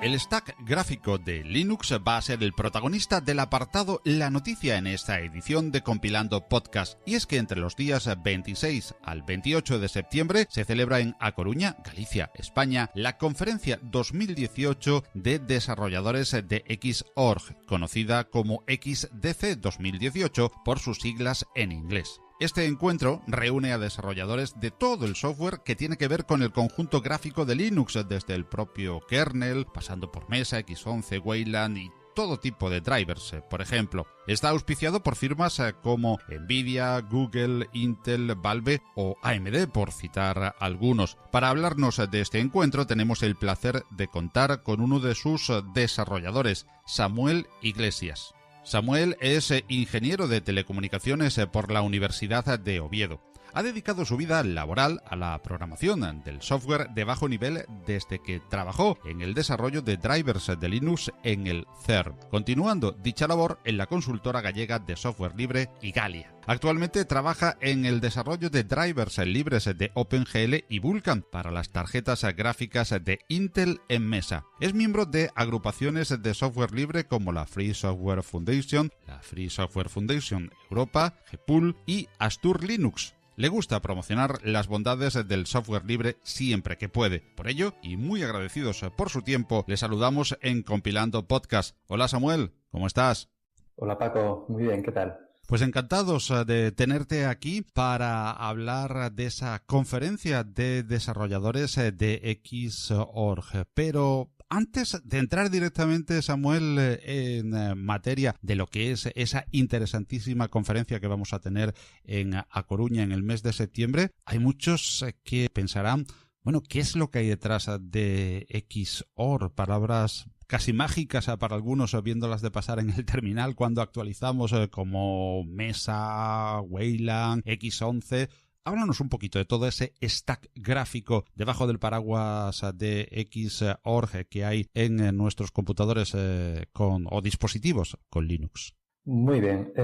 El stack gráfico de Linux va a ser el protagonista del apartado La Noticia en esta edición de Compilando Podcast, y es que entre los días 26 al 28 de septiembre se celebra en A Coruña, Galicia, España, la conferencia 2018 de desarrolladores de Xorg, conocida como XDC 2018 por sus siglas en inglés. Este encuentro reúne a desarrolladores de todo el software que tiene que ver con el conjunto gráfico de Linux, desde el propio kernel, pasando por Mesa, X11, Wayland y todo tipo de drivers, por ejemplo. Está auspiciado por firmas como Nvidia, Google, Intel, Valve o AMD, por citar algunos. Para hablarnos de este encuentro tenemos el placer de contar con uno de sus desarrolladores, Samuel Iglesias. Samuel es ingeniero de telecomunicaciones por la Universidad de Oviedo. Ha dedicado su vida laboral a la programación del software de bajo nivel desde que trabajó en el desarrollo de drivers de Linux en el CERN, continuando dicha labor en la consultora gallega de software libre Igalia. Actualmente trabaja en el desarrollo de drivers libres de OpenGL y Vulkan para las tarjetas gráficas de Intel en Mesa. Es miembro de agrupaciones de software libre como la Free Software Foundation, la Free Software Foundation Europa, GPUL y Astur Linux. Le gusta promocionar las bondades del software libre siempre que puede. Por ello, y muy agradecidos por su tiempo, le saludamos en Compilando Podcast. Hola Samuel, ¿cómo estás? Hola Paco, muy bien, ¿qué tal? Pues encantados de tenerte aquí para hablar de esa conferencia de desarrolladores de Xorg. Pero antes de entrar directamente, Samuel, en materia de lo que es esa interesantísima conferencia que vamos a tener en A Coruña en el mes de septiembre, hay muchos que pensarán, bueno, ¿qué es lo que hay detrás de Xorg? Palabras casi mágicas para algunos, viéndolas de pasar en el terminal cuando actualizamos, como Mesa, Wayland, X11. Háblanos un poquito de todo ese stack gráfico debajo del paraguas de Xorg que hay en nuestros computadores o dispositivos con Linux. Muy bien.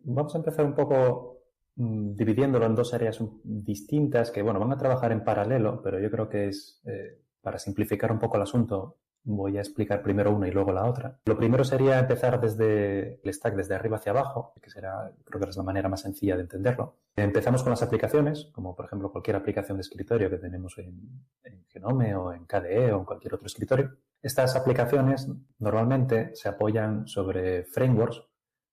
Vamos a empezar un poco dividiéndolo en dos áreas distintas que, bueno, van a trabajar en paralelo, pero yo creo que es, para simplificar un poco el asunto, voy a explicar primero una y luego la otra. Lo primero sería empezar desde el stack, desde arriba hacia abajo, que será, creo que es la manera más sencilla de entenderlo. Empezamos con las aplicaciones, como por ejemplo cualquier aplicación de escritorio que tenemos en Genome o en KDE o en cualquier otro escritorio. Estas aplicaciones normalmente se apoyan sobre frameworks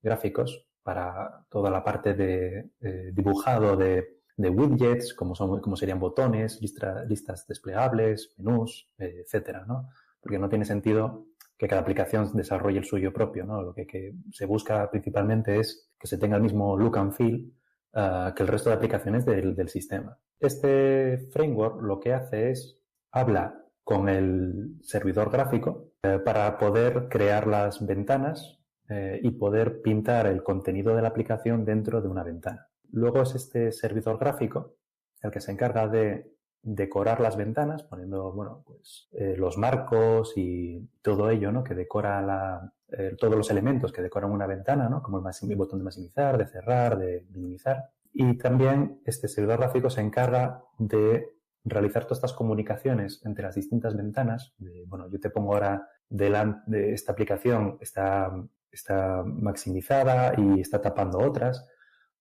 gráficos para toda la parte de dibujado de widgets, como serían botones, listas desplegables, menús, etcétera, ¿no? Porque no tiene sentido que cada aplicación desarrolle el suyo propio, ¿no? Lo que se busca principalmente es que se tenga el mismo look and feel que el resto de aplicaciones del sistema. Este framework lo que hace es habla con el servidor gráfico para poder crear las ventanas y poder pintar el contenido de la aplicación dentro de una ventana. Luego es este servidor gráfico el que se encarga de decorar las ventanas, poniendo, bueno, pues los marcos y todo ello, ¿no? Que decora todos los elementos que decoran una ventana, ¿no? Como el botón de maximizar, de cerrar, de minimizar. Y también este servidor gráfico se encarga de realizar todas estas comunicaciones entre las distintas ventanas. Bueno, yo te pongo ahora delante de esta aplicación, está maximizada y está tapando otras.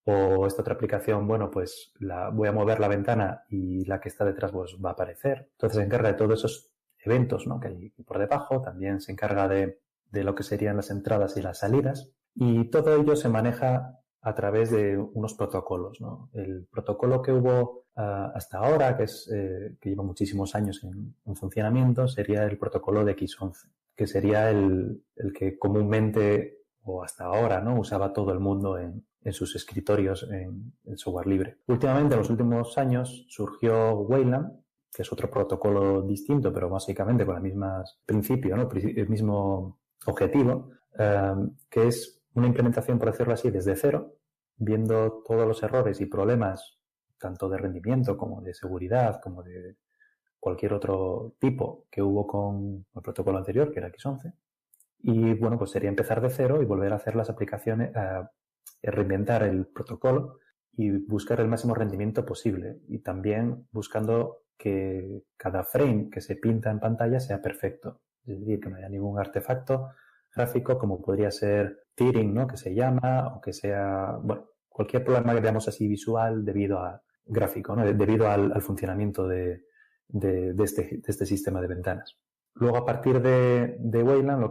O esta otra aplicación, bueno, pues voy a mover la ventana y la que está detrás pues va a aparecer. Entonces se encarga de todos esos eventos, ¿no? Que hay por debajo. También se encarga de lo que serían las entradas y las salidas. Y todo ello se maneja a través de unos protocolos, ¿no? El protocolo que hubo hasta ahora, que lleva muchísimos años en funcionamiento, sería el protocolo de X11, que sería el que comúnmente, o hasta ahora, ¿no? Usaba todo el mundo en sus escritorios en software libre. Últimamente, en los últimos años, surgió Wayland, que es otro protocolo distinto, pero básicamente con el mismo principio, ¿no? El mismo objetivo, que es una implementación, por decirlo así, desde cero, viendo todos los errores y problemas, tanto de rendimiento como de seguridad, como de cualquier otro tipo que hubo con el protocolo anterior, que era X11. Y bueno, pues sería empezar de cero y volver a hacer las aplicaciones, reinventar el protocolo y buscar el máximo rendimiento posible. Y también buscando que cada frame que se pinta en pantalla sea perfecto. es decir, que no haya ningún artefacto gráfico como podría ser tearing, ¿no? Que se llama, o que sea, bueno, cualquier problema que veamos así visual debido a gráfico, ¿no? Debido al funcionamiento de este sistema de ventanas. Luego, a partir de Wayland,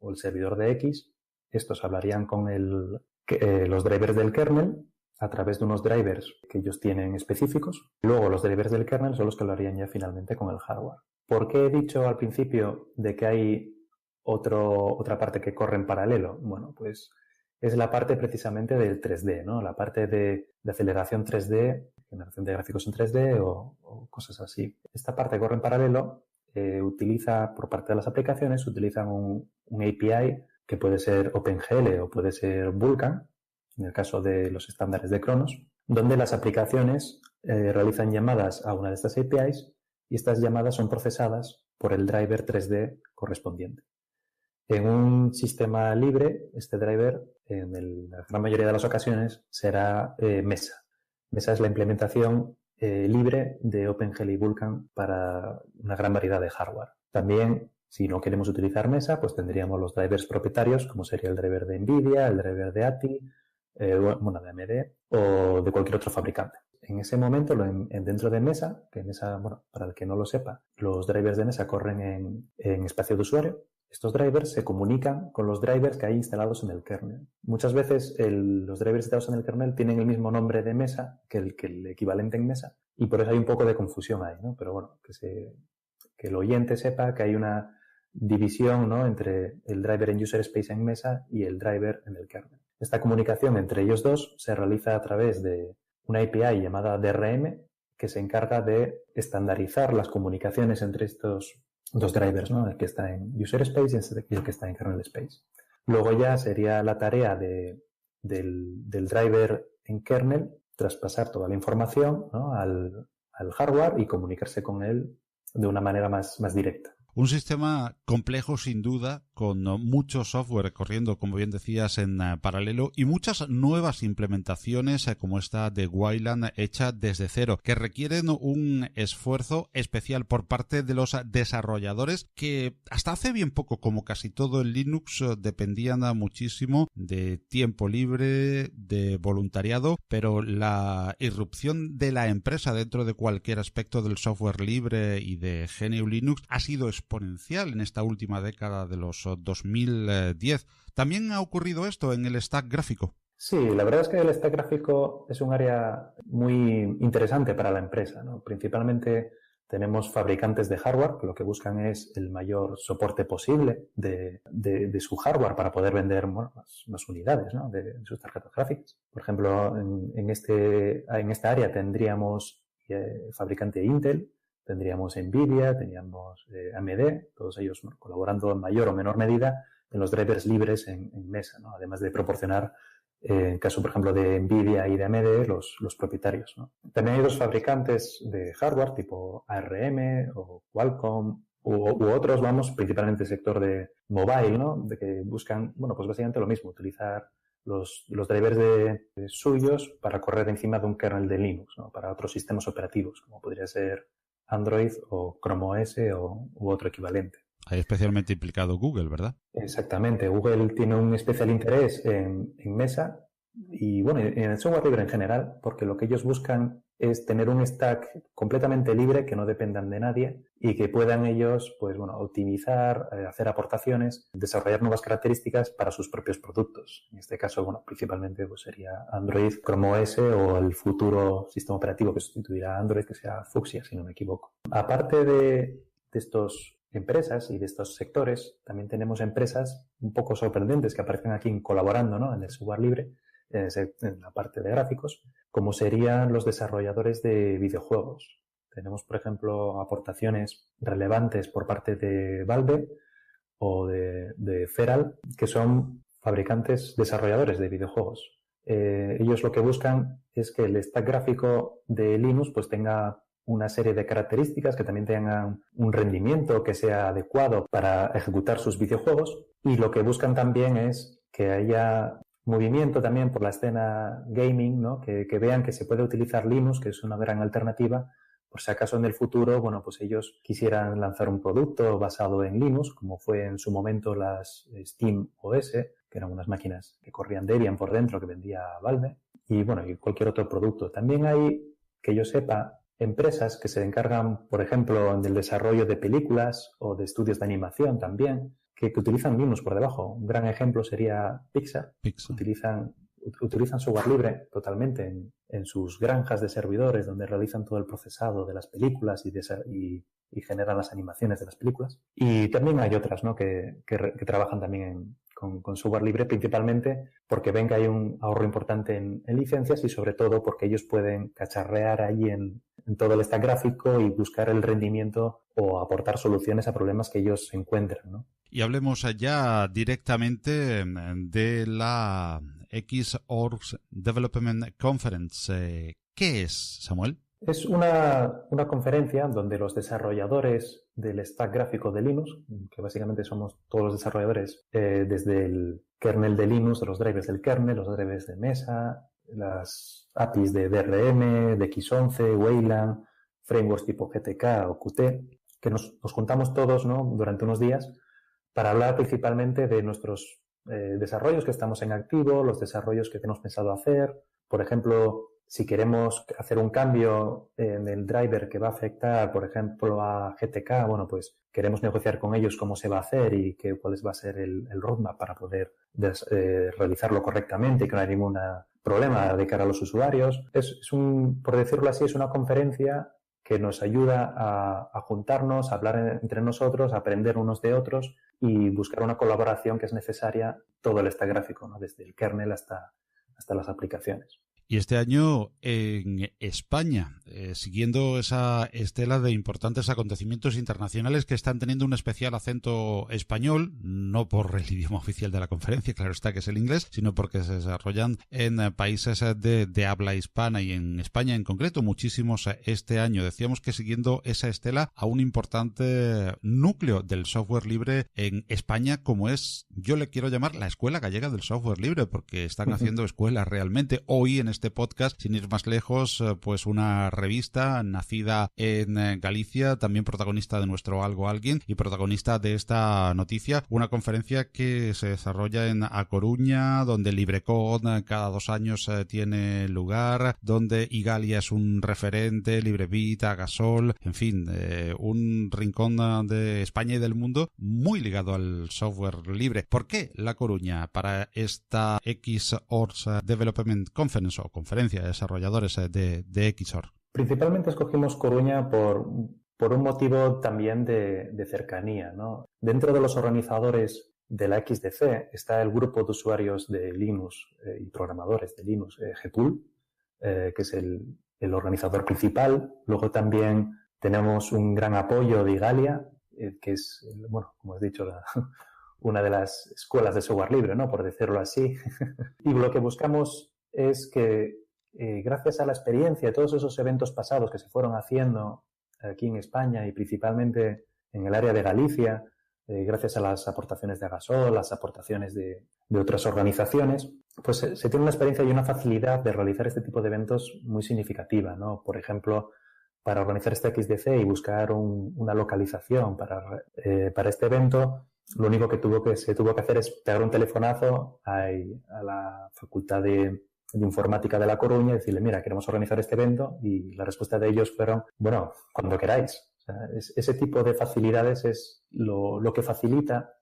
o el servidor de X, estos hablarían con los drivers del kernel a través de unos drivers que ellos tienen específicos. Luego, los drivers del kernel son los que hablarían ya finalmente con el hardware. ¿Por qué he dicho al principio de que hay otra parte que corre en paralelo? Bueno, pues es la parte precisamente del 3D, ¿no? La parte de aceleración 3D, generación de gráficos en 3D o cosas así. Esta parte corre en paralelo, utiliza, por parte de las aplicaciones, utilizan un API que puede ser OpenGL o puede ser Vulkan, en el caso de los estándares de Khronos, donde las aplicaciones realizan llamadas a una de estas APIs y estas llamadas son procesadas por el driver 3D correspondiente. En un sistema libre, este driver, en la gran mayoría de las ocasiones, será Mesa. Mesa es la implementación libre de OpenGL y Vulkan para una gran variedad de hardware. También, si no queremos utilizar Mesa, pues tendríamos los drivers propietarios, como sería el driver de NVIDIA, el driver de ATI, de AMD o de cualquier otro fabricante. En ese momento, dentro de Mesa, que Mesa, bueno, para el que no lo sepa, los drivers de Mesa corren en espacio de usuario. Estos drivers se comunican con los drivers que hay instalados en el kernel. Muchas veces los drivers instalados en el kernel tienen el mismo nombre de Mesa que el equivalente en Mesa y por eso hay un poco de confusión ahí, ¿no? Pero bueno, que el oyente sepa que hay una división, ¿no?, entre el driver en user space en Mesa y el driver en el kernel. Esta comunicación entre ellos dos se realiza a través de una API llamada DRM que se encarga de estandarizar las comunicaciones entre estos dos drivers, ¿no? El que está en user space y el que está en kernel space. Luego ya sería la tarea del driver en kernel traspasar toda la información, ¿no?, al hardware y comunicarse con él de una manera más directa. Un sistema complejo sin duda, con mucho software corriendo, como bien decías, en paralelo y muchas nuevas implementaciones como esta de Wayland hecha desde cero, que requieren un esfuerzo especial por parte de los desarrolladores que hasta hace bien poco, como casi todo en Linux, dependían muchísimo de tiempo libre, de voluntariado, pero la irrupción de la empresa dentro de cualquier aspecto del software libre y de GNU Linux ha sido exponencial en esta última década de los 2010. ¿También ha ocurrido esto en el stack gráfico? Sí, la verdad es que el stack gráfico es un área muy interesante para la empresa, ¿no? Principalmente tenemos fabricantes de hardware que lo que buscan es el mayor soporte posible de su hardware para poder vender más unidades, ¿no?, de sus tarjetas gráficas. Por ejemplo, en esta área tendríamos fabricante Intel, tendríamos NVIDIA, tendríamos AMD, todos ellos, bueno, colaborando en mayor o menor medida en los drivers libres en Mesa, ¿no?, además de proporcionar, en caso, por ejemplo, de NVIDIA y de AMD, los propietarios, ¿no? También hay dos fabricantes de hardware tipo ARM o Qualcomm u otros, principalmente el sector de mobile, ¿no?, de que buscan, bueno, pues básicamente lo mismo, utilizar los drivers de suyos para correr encima de un kernel de Linux, ¿no?, para otros sistemas operativos, como podría ser Android o Chrome OS u otro equivalente. Hay especialmente implicado Google, ¿verdad? Exactamente. Google tiene un especial interés en Mesa y, bueno, en el software libre en general, porque lo que ellos buscan es tener un stack completamente libre, que no dependan de nadie y que puedan ellos, pues bueno, optimizar, hacer aportaciones, desarrollar nuevas características para sus propios productos. En este caso, bueno, principalmente pues sería Android, Chrome OS o el futuro sistema operativo que sustituirá a Android, que sea Fuchsia, si no me equivoco. Aparte de estos empresas y de estos sectores, también tenemos empresas un poco sorprendentes que aparecen aquí colaborando, ¿no?, en el software libre, en la parte de gráficos, como serían los desarrolladores de videojuegos. Tenemos, por ejemplo, aportaciones relevantes por parte de Valve o de Feral, que son fabricantes desarrolladores de videojuegos. Ellos lo que buscan es que el stack gráfico de Linux pues tenga una serie de características que también tengan un rendimiento que sea adecuado para ejecutar sus videojuegos, y lo que buscan también es que haya movimiento también por la escena gaming, ¿no?, que vean que se puede utilizar Linux, que es una gran alternativa por si acaso en el futuro, bueno, pues ellos quisieran lanzar un producto basado en Linux, como fue en su momento las Steam OS, que eran unas máquinas que corrían Debian por dentro, que vendía Valve, y bueno, y cualquier otro producto. También hay, que yo sepa, empresas que se encargan, por ejemplo, del desarrollo de películas o de estudios de animación también, que utilizan Linux por debajo. Un gran ejemplo sería Pixar. Que utilizan software libre totalmente en sus granjas de servidores donde realizan todo el procesado de las películas y generan las animaciones de las películas. Y también hay otras, ¿no?, que trabajan también con software libre, principalmente porque ven que hay un ahorro importante en licencias y sobre todo porque ellos pueden cacharrear ahí en todo el stack gráfico y buscar el rendimiento o aportar soluciones a problemas que ellos encuentran, ¿no? Y hablemos ya directamente de la Xorgs Development Conference. ¿Qué es, Samuel? Es una conferencia donde los desarrolladores del stack gráfico de Linux, que básicamente somos todos los desarrolladores desde el kernel de Linux, de los drivers del kernel, los drivers de Mesa, las APIs de DRM, de X11, Wayland, frameworks tipo GTK o Qt, que nos juntamos todos, ¿no?, durante unos días para hablar principalmente de nuestros desarrollos que estamos en activo, los desarrollos que tenemos pensado hacer. Por ejemplo, si queremos hacer un cambio en el driver que va a afectar, por ejemplo, a GTK, bueno, pues queremos negociar con ellos cómo se va a hacer y cuál va a ser el roadmap para poder realizarlo correctamente y que no haya ningún problema de cara a los usuarios. Por decirlo así, es una conferencia que nos ayuda a juntarnos, a hablar entre nosotros, a aprender unos de otros y buscar una colaboración que es necesaria todo el stack gráfico, ¿no?, desde el kernel hasta las aplicaciones. Y este año en España, siguiendo esa estela de importantes acontecimientos internacionales que están teniendo un especial acento español, no por el idioma oficial de la conferencia, claro está que es el inglés, sino porque se desarrollan en países de habla hispana y en España en concreto muchísimos este año. Decíamos que siguiendo esa estela a un importante núcleo del software libre en España, como es, yo le quiero llamar la Escuela Gallega del Software Libre, porque están haciendo escuelas realmente. Hoy en este podcast, sin ir más lejos, pues una revista nacida en Galicia, también protagonista de nuestro Algo Alguien y protagonista de esta noticia, una conferencia que se desarrolla en A Coruña, donde LibreCon cada 2 años tiene lugar, donde Igalia es un referente, LibreBit, Agasol, en fin, un rincón de España y del mundo muy ligado al software libre. ¿Por qué La Coruña para esta Xorgs Development Conference o conferencia de desarrolladores de Xorg? Principalmente escogimos Coruña por un motivo también de cercanía, ¿no? Dentro de los organizadores de la XDC está el grupo de usuarios de Linux y programadores de Linux, GPool, que es el organizador principal. Luego también tenemos un gran apoyo de Igalia, que es, bueno, como has dicho, una de las escuelas de software libre, ¿no?, por decirlo así. Y lo que buscamos es que gracias a la experiencia de todos esos eventos pasados que se fueron haciendo aquí en España y principalmente en el área de Galicia, gracias a las aportaciones de Agasol, las aportaciones de otras organizaciones, pues se tiene una experiencia y una facilidad de realizar este tipo de eventos muy significativa, ¿no? Por ejemplo, para organizar este XDC y buscar una localización para este evento, lo único que se tuvo que hacer es pegar un telefonazo a la Facultad de Informática de La Coruña y decirle, mira, queremos organizar este evento, y la respuesta de ellos fueron, bueno, cuando queráis. O sea, ese tipo de facilidades es lo que facilita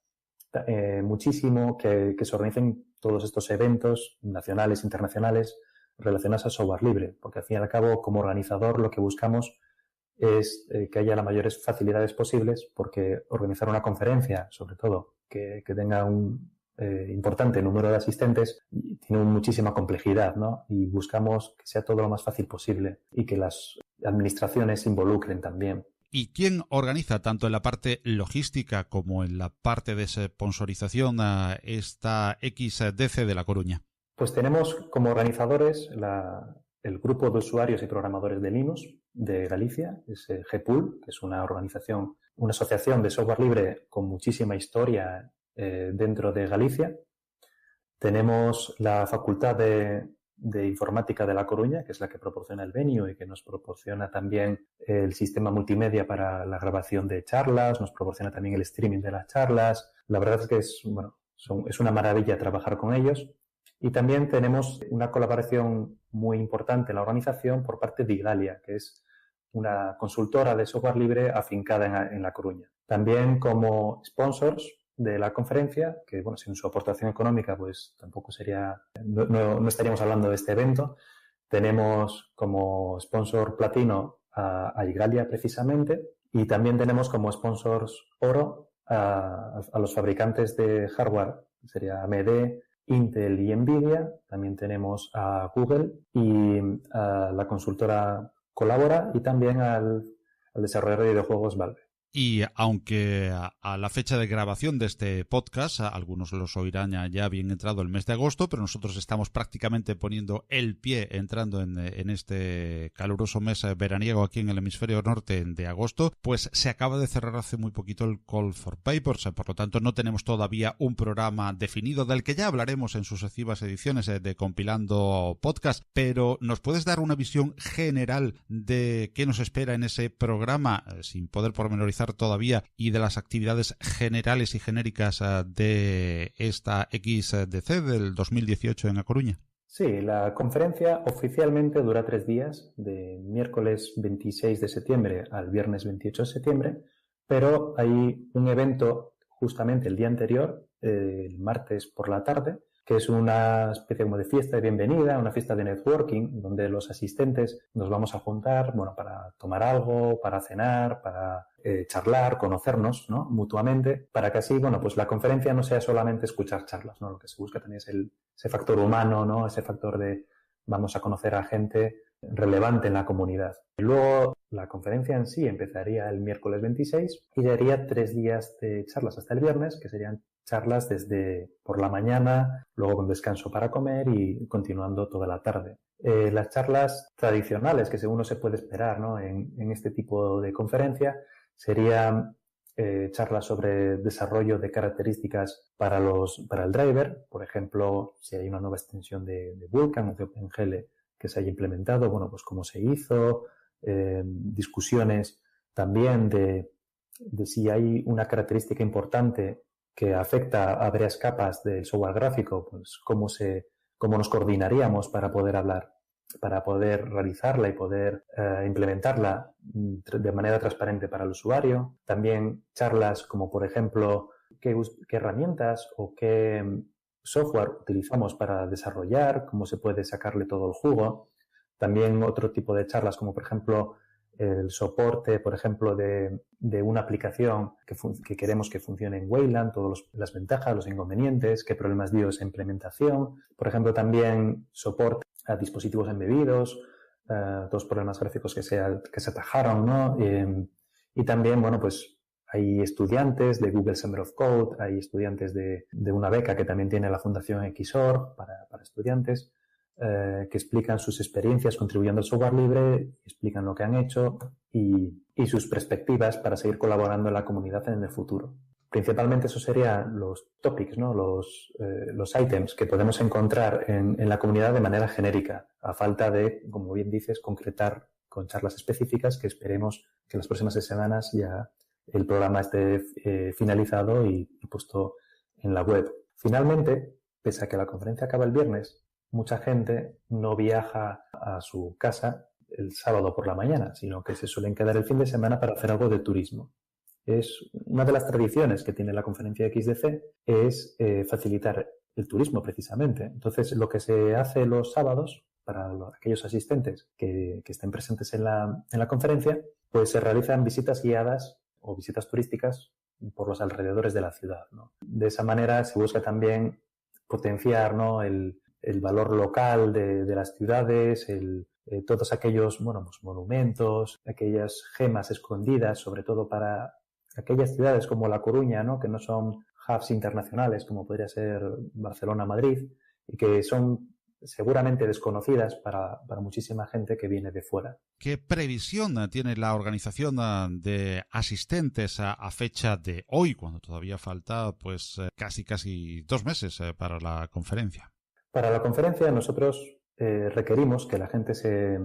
muchísimo que se organicen todos estos eventos nacionales, internacionales, relacionados a software libre, porque al fin y al cabo, como organizador, lo que buscamos es que haya las mayores facilidades posibles, porque organizar una conferencia, sobre todo, que tenga un importante número de asistentes, tiene muchísima complejidad, ¿no? Y buscamos que sea todo lo más fácil posible y que las administraciones se involucren también. ¿Y quién organiza tanto en la parte logística como en la parte de sponsorización a esta XDC de La Coruña? Pues tenemos como organizadores el grupo de usuarios y programadores de Linux de Galicia, es GPool, que es una organización, una asociación de software libre con muchísima historia dentro de Galicia. Tenemos la Facultad de de Informática de La Coruña, que es la que proporciona el venue y que nos proporciona también el sistema multimedia para la grabación de charlas, nos proporciona también el streaming de las charlas. La verdad es que es una maravilla trabajar con ellos. Y también tenemos una colaboración muy importante en la organización por parte de Igalia, que es una consultora de software libre afincada en La Coruña. También como sponsors de la conferencia, que bueno, sin su aportación económica pues tampoco no estaríamos hablando de este evento. Tenemos como sponsor platino a Igalia precisamente, y también tenemos como sponsors oro a los fabricantes de hardware, sería AMD, Intel y Nvidia. También tenemos a Google y a la consultora Colabora y también al desarrollador de videojuegos Valve. Y aunque a la fecha de grabación de este podcast, algunos los oirán ya bien entrado el mes de agosto, pero nosotros estamos prácticamente poniendo el pie entrando en este caluroso mes veraniego aquí en el hemisferio norte de agosto, pues se acaba de cerrar hace muy poquito el Call for Papers, por lo tanto no tenemos todavía un programa definido del que ya hablaremos en sucesivas ediciones de Compilando Podcast, pero ¿nos puedes dar una visión general de qué nos espera en ese programa, sin poder pormenorizar todavía, y de las actividades generales y genéricas de esta XDC del 2018 en A Coruña? Sí, la conferencia oficialmente dura 3 días, de miércoles 26 de septiembre al viernes 28 de septiembre, pero hay un evento justamente el día anterior, el martes por la tarde, que es una especie como de fiesta de bienvenida, una fiesta de networking, donde los asistentes nos vamos a juntar, bueno, para tomar algo, para cenar, para charlar, conocernos, ¿no?, mutuamente, para que así, bueno, pues la conferencia no sea solamente escuchar charlas, ¿no? Lo que se busca también es ese factor humano, ¿no?, ese factor de vamos a conocer a gente relevante en la comunidad. Y luego la conferencia en sí empezaría el miércoles 26 y daría 3 días de charlas hasta el viernes, que serían charlas desde por la mañana, luego con descanso para comer y continuando toda la tarde. Las charlas tradicionales que según uno se puede esperar, ¿no?, en este tipo de conferencia serían charlas sobre desarrollo de características para el driver, por ejemplo, si hay una nueva extensión de Vulkan o de OpenGL que se haya implementado, bueno, pues cómo se hizo, discusiones también de si hay una característica importante que afecta a varias capas del software gráfico, pues cómo nos coordinaríamos para poder hablar, para poder realizarla y poder implementarla de manera transparente para el usuario. También charlas como, por ejemplo, qué herramientas o qué software utilizamos para desarrollar, cómo se puede sacarle todo el jugo. También otro tipo de charlas como, por ejemplo, el soporte, por ejemplo, de una aplicación que queremos que funcione en Wayland, todas las ventajas, los inconvenientes, qué problemas dio esa implementación. Por ejemplo, también soporte a dispositivos embebidos, todos los problemas gráficos que se atajaron, ¿no? Y también, bueno, pues hay estudiantes de Google Summer of Code, hay estudiantes de una beca que también tiene la Fundación XOR para estudiantes, que explican sus experiencias contribuyendo al software libre, explican lo que han hecho y sus perspectivas para seguir colaborando en la comunidad en el futuro. Principalmente esos serían los topics, ¿no?, los items que podemos encontrar en la comunidad de manera genérica, a falta de, como bien dices, concretar con charlas específicas que esperemos que en las próximas semanas ya el programa esté finalizado y puesto en la web. Finalmente, pese a que la conferencia acaba el viernes, mucha gente no viaja a su casa el sábado por la mañana, sino que se suelen quedar el fin de semana para hacer algo de turismo. Es una de las tradiciones que tiene la conferencia XDC, es facilitar el turismo precisamente. Entonces, lo que se hace los sábados para aquellos asistentes que estén presentes en la conferencia, pues se realizan visitas guiadas o visitas turísticas por los alrededores de la ciudad, ¿no? De esa manera se busca también potenciar, ¿no?, el valor local de las ciudades, todos aquellos, bueno, pues monumentos, aquellas gemas escondidas, sobre todo para aquellas ciudades como La Coruña, ¿no?, que no son hubs internacionales como podría ser Barcelona, Madrid, y que son seguramente desconocidas para muchísima gente que viene de fuera. ¿Qué previsión tiene la organización de asistentes a fecha de hoy, cuando todavía falta pues casi 2 meses para la conferencia? Para la conferencia nosotros requerimos que la gente se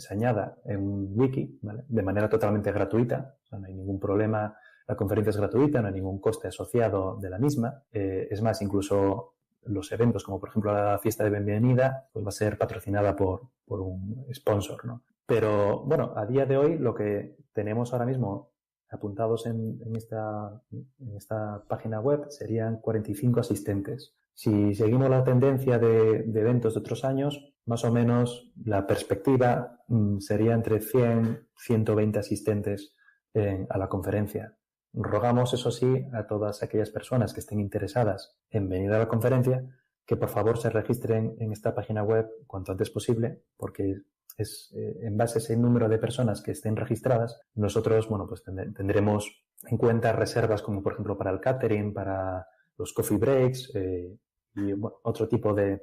añada en un wiki, ¿vale? De manera totalmente gratuita, o sea, no hay ningún problema, la conferencia es gratuita, no hay ningún coste asociado de la misma. Es más, incluso los eventos, como por ejemplo la fiesta de bienvenida, pues va a ser patrocinada por un sponsor, ¿no? Pero bueno, a día de hoy lo que tenemos ahora mismo apuntados en esta página web serían 45 asistentes. Si seguimos la tendencia de eventos de otros años, más o menos la perspectiva sería entre 100 120 asistentes a la conferencia. Rogamos, eso sí, a todas aquellas personas que estén interesadas en venir a la conferencia que por favor se registren en esta página web cuanto antes posible, porque es en base a ese número de personas que estén registradas, nosotros, bueno, pues tendremos en cuenta reservas como por ejemplo para el catering, para los coffee breaks y bueno, otro tipo de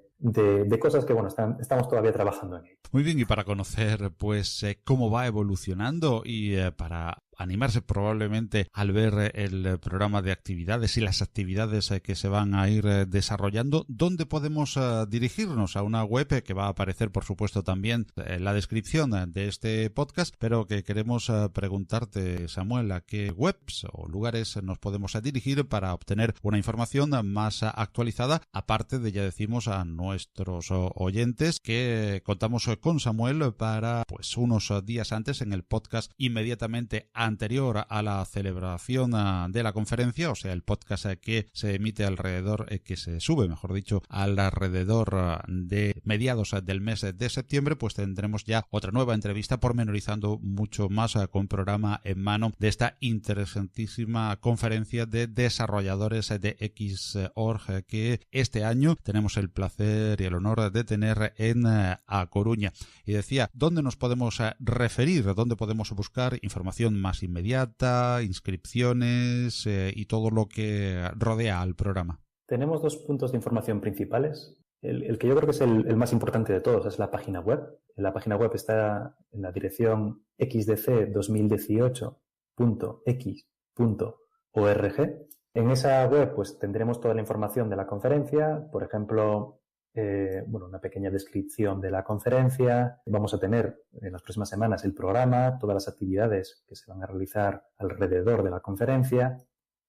cosas que bueno, estamos todavía trabajando en ello. Muy bien, y para conocer pues cómo va evolucionando y para animarse probablemente al ver el programa de actividades y las actividades que se van a ir desarrollando, ¿dónde podemos dirigirnos? A una web que va a aparecer, por supuesto, también en la descripción de este podcast, pero que queremos preguntarte, Samuel, ¿a qué webs o lugares nos podemos dirigir para obtener una información más actualizada? Aparte de, ya decimos, a nuestros oyentes que contamos con Samuel para pues unos días antes, en el podcast inmediatamente anterior a la celebración de la conferencia, o sea, el podcast que se emite alrededor, que se sube, mejor dicho, alrededor de mediados del mes de septiembre, pues tendremos ya otra nueva entrevista pormenorizando mucho más con programa en mano de esta interesantísima conferencia de desarrolladores de Xorg que este año tenemos el placer y el honor de tener en A Coruña. Y decía, ¿dónde nos podemos referir? ¿Dónde podemos buscar información más inmediata, inscripciones y todo lo que rodea al programa? Tenemos dos puntos de información principales. El que yo creo que es el más importante de todos es la página web. La página web está en la dirección xdc2018.x.org. En esa web pues tendremos toda la información de la conferencia, por ejemplo, una pequeña descripción de la conferencia. Vamos a tener en las próximas semanas el programa, todas las actividades que se van a realizar alrededor de la conferencia,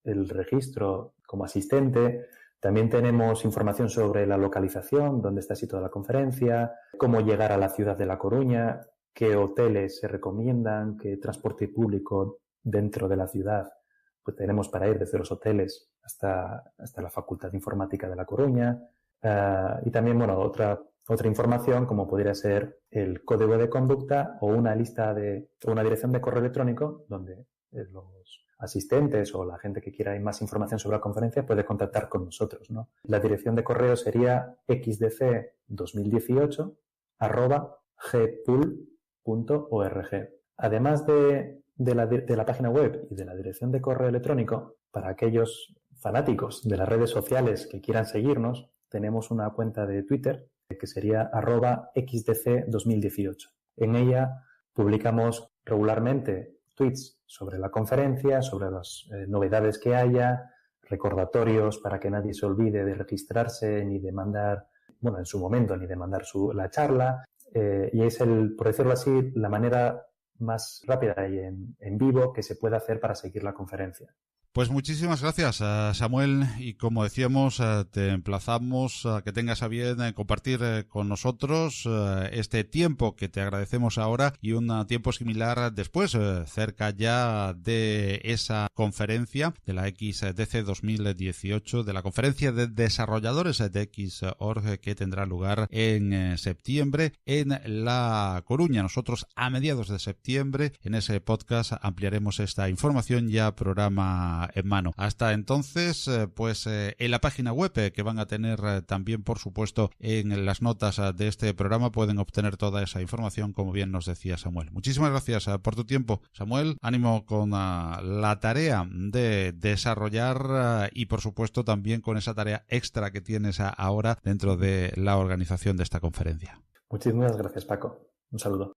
el registro como asistente. También tenemos información sobre la localización, dónde está situada la conferencia, cómo llegar a la ciudad de La Coruña, qué hoteles se recomiendan, qué transporte público dentro de la ciudad pues tenemos para ir desde los hoteles hasta la Facultad de Informática de La Coruña. Y también, bueno, otra información como podría ser el código de conducta o una dirección de correo electrónico donde los asistentes o la gente que quiera más información sobre la conferencia puede contactar con nosotros, ¿no? La dirección de correo sería xdc2018@gpool.org. Además de la página web y de la dirección de correo electrónico, para aquellos fanáticos de las redes sociales que quieran seguirnos, tenemos una cuenta de Twitter que sería @xdc2018. En ella publicamos regularmente tweets sobre la conferencia, sobre las novedades que haya, recordatorios para que nadie se olvide de registrarse ni de mandar, en su momento, ni de mandar la charla. Y es por decirlo así, la manera más rápida y en vivo que se puede hacer para seguir la conferencia. Pues muchísimas gracias, Samuel, y como decíamos, te emplazamos a que tengas a bien compartir con nosotros este tiempo que te agradecemos ahora y un tiempo similar después, cerca ya de esa conferencia de la XDC 2018, de la conferencia de desarrolladores de Xorg que tendrá lugar en septiembre en La Coruña. Nosotros a mediados de septiembre en ese podcast ampliaremos esta información ya programa en mano. Hasta entonces, en la página web que van a tener también, por supuesto, en las notas de este programa pueden obtener toda esa información, como bien nos decía Samuel. Muchísimas gracias por tu tiempo, Samuel. Ánimo con la tarea de desarrollar y, por supuesto, también con esa tarea extra que tienes ahora dentro de la organización de esta conferencia. Muchísimas gracias, Paco. Un saludo.